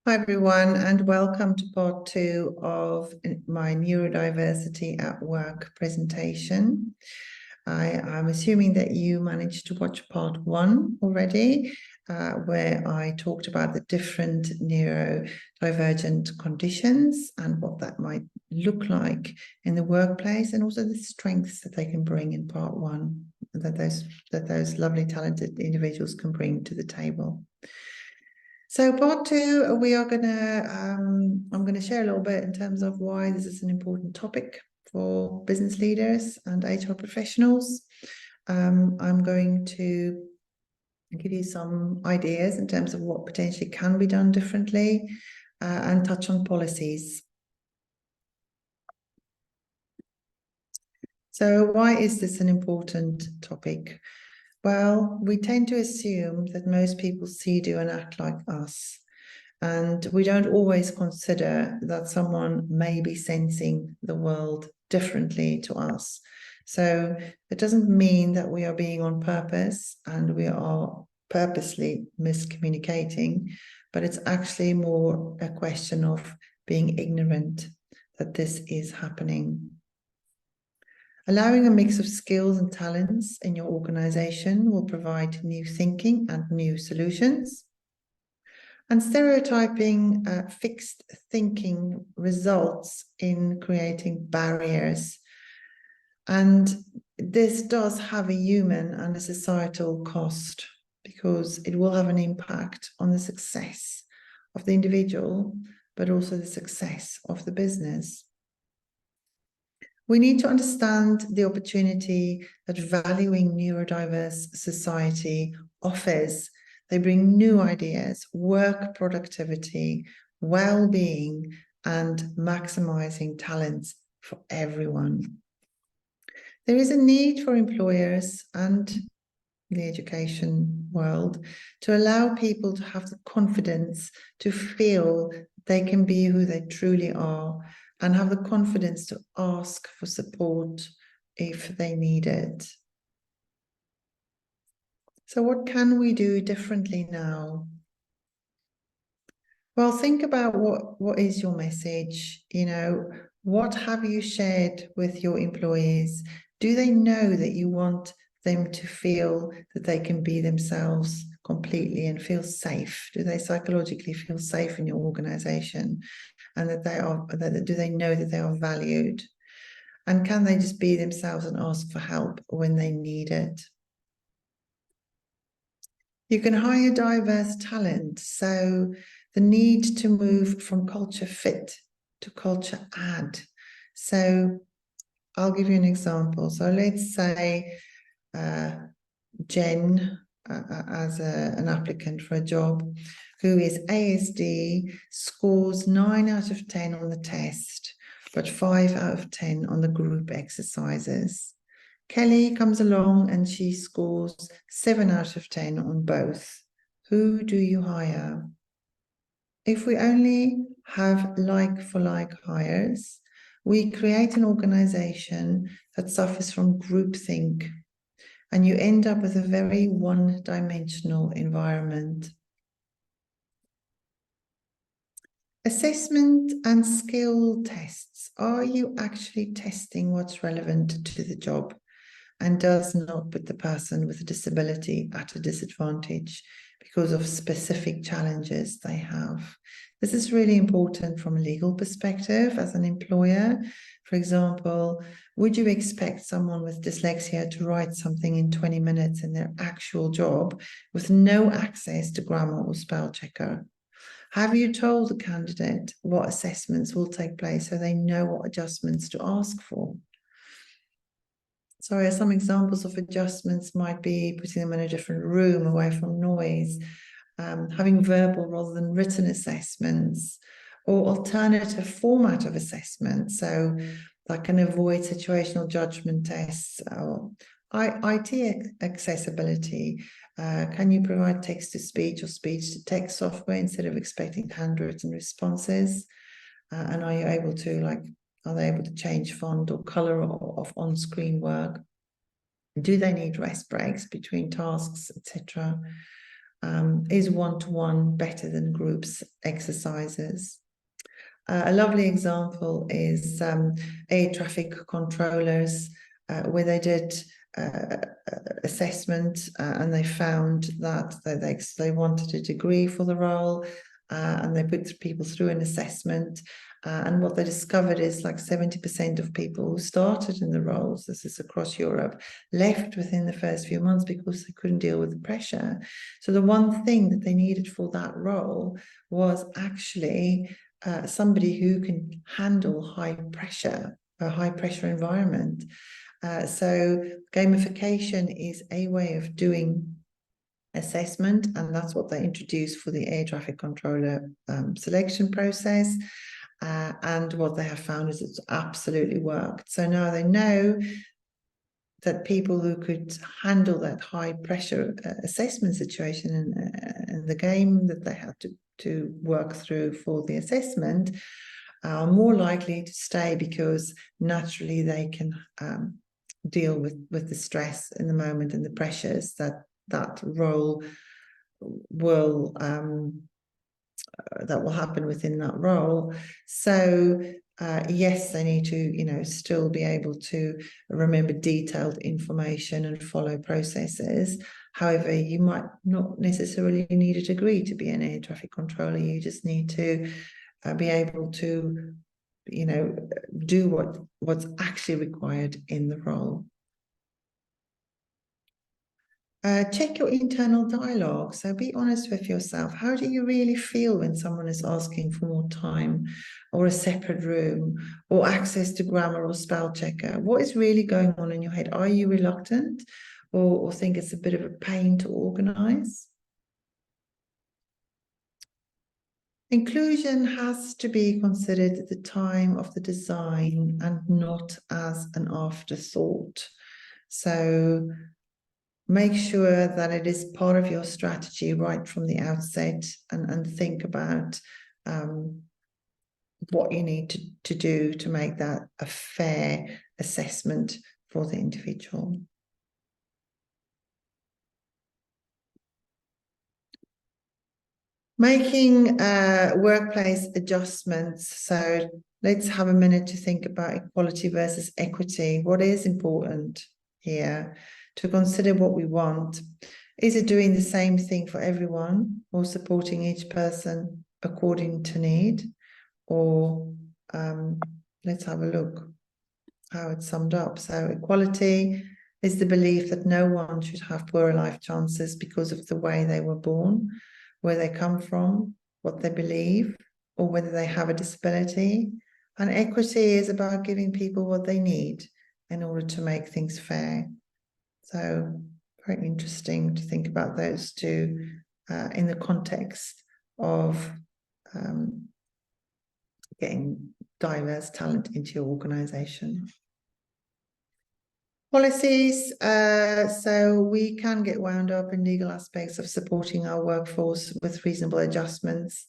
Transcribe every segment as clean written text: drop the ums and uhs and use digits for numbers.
Hi everyone, and welcome to part 2 of my Neurodiversity at Work presentation. I'm assuming that you managed to watch part 1 already, where I talked about the different neurodivergent conditions and what that might look like in the workplace, and also the strengths that they can bring in part 1, that those lovely talented individuals can bring to the table. So part 2, I'm going to share a little bit in terms of why this is an important topic for business leaders and HR professionals. I'm going to give you some ideas in terms of what potentially can be done differently and touch on policies. So why is this an important topic? Well, we tend to assume that most people see, do, and act like us. And we don't always consider that someone may be sensing the world differently to us. So it doesn't mean that we are being on purpose and we are purposely miscommunicating, but it's actually more a question of being ignorant that this is happening. Allowing a mix of skills and talents in your organization will provide new thinking and new solutions. And stereotyping, fixed thinking results in creating barriers. And this does have a human and a societal cost because it will have an impact on the success of the individual, but also the success of the business. We need to understand the opportunity that valuing neurodiverse society offers. They bring new ideas, work productivity, well-being, and maximizing talents for everyone. There is a need for employers and the education world to allow people to have the confidence to feel they can be who they truly are and have the confidence to ask for support if they need it. So what can we do differently now? Well, think about what is your message? What have you shared with your employees? Do they know that you want them to feel that they can be themselves completely and feel safe? Do they psychologically feel safe in your organization? And do they know that they are valued? And can they just be themselves and ask for help when they need it? You can hire diverse talent. So the need to move from culture fit to culture add. So I'll give you an example. So let's say Jen as an applicant for a job who is ASD, scores 9 out of 10 on the test, but 5 out of 10 on the group exercises. Kelly comes along and she scores 7 out of 10 on both. Who do you hire? If we only have like-for-like hires, we create an organization that suffers from groupthink, and you end up with a very one-dimensional environment. Assessment and skill tests. Are you actually testing what's relevant to the job and does not put the person with a disability at a disadvantage because of specific challenges they have? This is really important from a legal perspective as an employer. For example, would you expect someone with dyslexia to write something in 20 minutes in their actual job with no access to grammar or spell checker? Have you told the candidate what assessments will take place so they know what adjustments to ask for? So some examples of adjustments might be putting them in a different room away from noise, having verbal rather than written assessments, or alternative format of assessment. So that can avoid situational judgment tests. IT accessibility. Can you provide text-to-speech or speech-to-text software instead of expecting handwritten responses? And are you able to, are they able to change font or color of on-screen work? Do they need rest breaks between tasks, etc.? Is one-to-one better than groups exercises? A lovely example is air traffic controllers, where they did assessment and they found that they wanted a degree for the role, and they put people through an assessment. And what they discovered is like 70% of people who started in the roles, this is across Europe, left within the first few months because they couldn't deal with the pressure. So the one thing that they needed for that role was actually somebody who can handle high pressure, a high pressure environment. So gamification is a way of doing assessment, and that's what they introduced for the air traffic controller selection process. And what they have found is it's absolutely worked. So now they know that people who could handle that high pressure assessment situation in the game that they had to work through for the assessment are more likely to stay, because naturally they can deal with the stress in the moment and the pressures that role will that will happen within that role. So yes, they need to, still be able to remember detailed information and follow processes. However, you might not necessarily need a degree to be an air traffic controller. You just need to be able to, do what's actually required in the role. Check your internal dialogue. So be honest with yourself. How do you really feel when someone is asking for more time or a separate room or access to grammar or spell checker? What is really going on in your head? Are you reluctant or think it's a bit of a pain to organize? Inclusion has to be considered at the time of the design and not as an afterthought. So make sure that it is part of your strategy right from the outset, and think about what you need to do to make that a fair assessment for the individual. Making workplace adjustments. So let's have a minute to think about equality versus equity. What is important here? To consider what we want. Is it doing the same thing for everyone, or supporting each person according to need? Or let's have a look how it's summed up. So equality is the belief that no one should have poorer life chances because of the way they were born, where they come from, what they believe, or whether they have a disability. And equity is about giving people what they need in order to make things fair. So very interesting to think about those two in the context of getting diverse talent into your organization. Policies. So we can get wound up in legal aspects of supporting our workforce with reasonable adjustments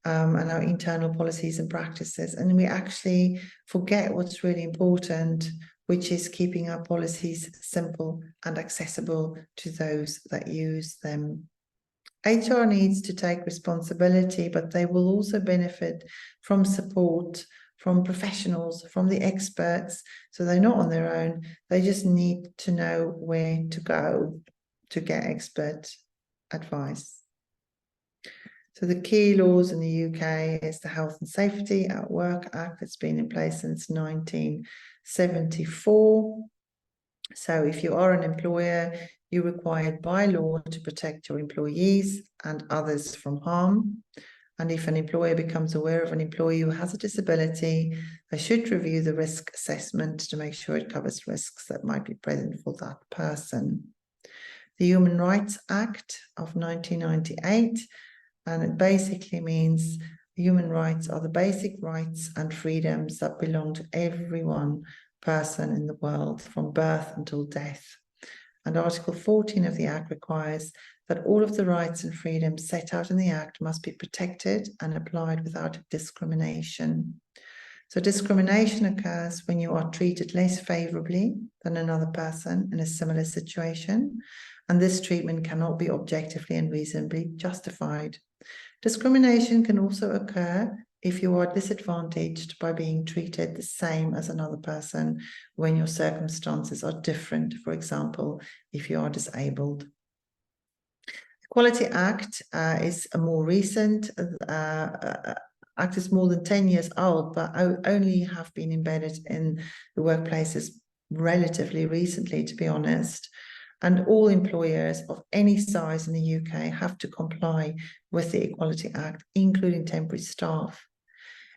and our internal policies and practices. And we actually forget what's really important, which is keeping our policies simple and accessible to those that use them. HR needs to take responsibility, but they will also benefit from support from professionals, from the experts. So they're not on their own. They just need to know where to go to get expert advice. So the key laws in the UK is the Health and Safety at Work Act that's been in place since 1974. So if you are an employer, you're required by law to protect your employees and others from harm. And if an employer becomes aware of an employee who has a disability, they should review the risk assessment to make sure it covers risks that might be present for that person. The Human Rights Act of 1998, and it basically means human rights are the basic rights and freedoms that belong to every one person in the world from birth until death. And Article 14 of the Act requires that all of the rights and freedoms set out in the Act must be protected and applied without discrimination. So discrimination occurs when you are treated less favourably than another person in a similar situation, and this treatment cannot be objectively and reasonably justified. Discrimination can also occur if you are disadvantaged by being treated the same as another person when your circumstances are different. For example, if you are disabled. Equality Act is a more recent act, is more than 10 years old, but only have been embedded in the workplaces relatively recently, to be honest. And all employers of any size in the UK have to comply with the Equality Act, including temporary staff.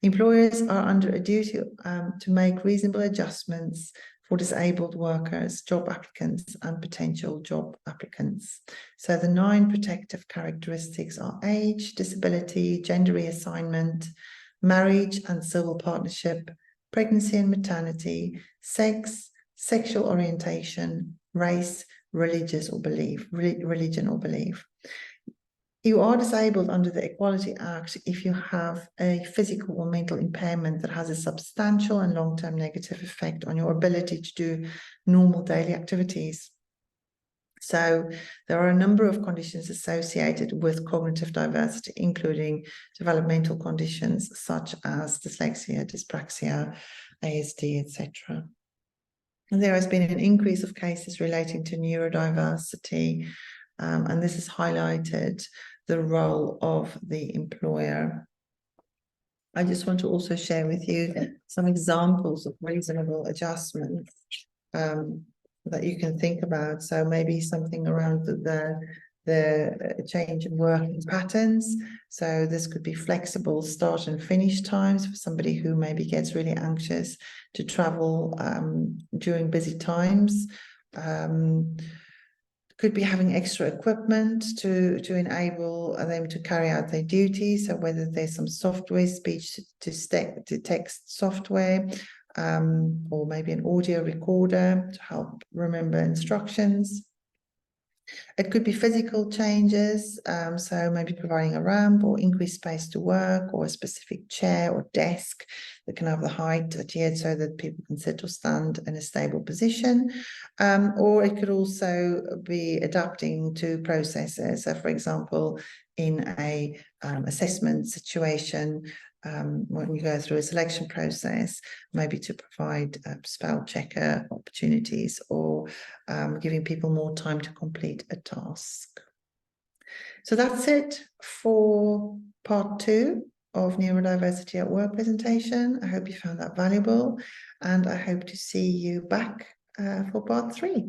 Employers are under a duty to make reasonable adjustments for disabled workers, job applicants, and potential job applicants. So the 9 protective characteristics are age, disability, gender reassignment, marriage and civil partnership, pregnancy and maternity, sex, sexual orientation, race, religion or belief. You are disabled under the Equality Act if you have a physical or mental impairment that has a substantial and long-term negative effect on your ability to do normal daily activities. So there are a number of conditions associated with cognitive diversity, including developmental conditions such as dyslexia, dyspraxia, ASD, etc. And there has been an increase of cases relating to neurodiversity, and this has highlighted the role of the employer. I just want to also share with you some examples of reasonable adjustments that you can think about. So maybe something around the change in working patterns. So this could be flexible start and finish times for somebody who maybe gets really anxious to travel during busy times. Could be having extra equipment to enable them to carry out their duties. So whether there's some software, speech to text software, or maybe an audio recorder to help remember instructions. It could be physical changes, so maybe providing a ramp or increased space to work, or a specific chair or desk that can have the height adhered so that people can sit or stand in a stable position. Or it could also be adapting to processes. So for example, in a assessment situation, when you go through a selection process, maybe to provide spell checker opportunities, or giving people more time to complete a task. So that's it for part 2 of Neurodiversity at Work presentation. I hope you found that valuable, and I hope to see you back for part 3.